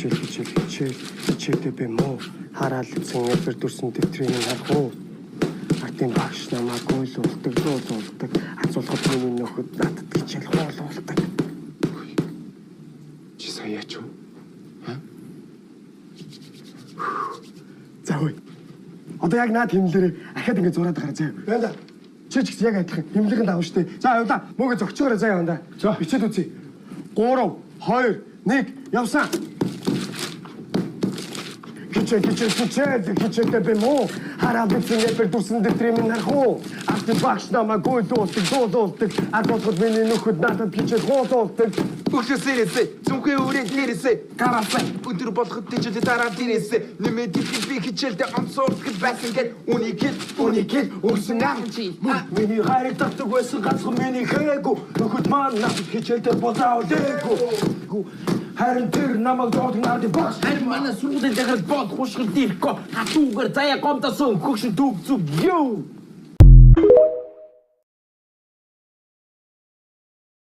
хичээлдээ бэмүү хараад лцэн япэр дүрсэн дэвтрийн харах уу артын багш намайг ойлуулдаг зуулдаг азуулахад миний нөхөд надад хичээл хуулуулдаг чи сая яач вэ? За хөөе. Одоо яг наад хэмлэлээр ахаад ингэ зураад гараа заяа. Байна да. Чи ч гэсэн яг адилхан хэмлэгэнд давна штэ. За яваа. Мөгөө зөгчөөрөө заяа яваа. За бичээд үзье. 3 2 1 явсан. Хичээлдээ бэмүү хараад лцэн япэр дүрсэн дэвтрийн харах уу артын багш намайг ойлуулдаг азуулахад миний нөхөд надад хичээл хуулуулдаг Өглөөсээрээсээ зүнхээ өрөөнд нэрээсээ гараасаа өдөр болоход тийчээ дараа дээрээсээ нэмээд би хичээлдээ онцордог байсан гэд үнийг өгсөн амжи миний хайрыг татдаг байсан ганцхан миний хээгүй нөхөд маань надад хичээлдээ болоодэггүй харин тэр намайг зоодог надад багш харин манай сургуулийн дахиад бод хушгил дихгүй хатуугаар заяа гомдосон хөгшин төг зүг ёо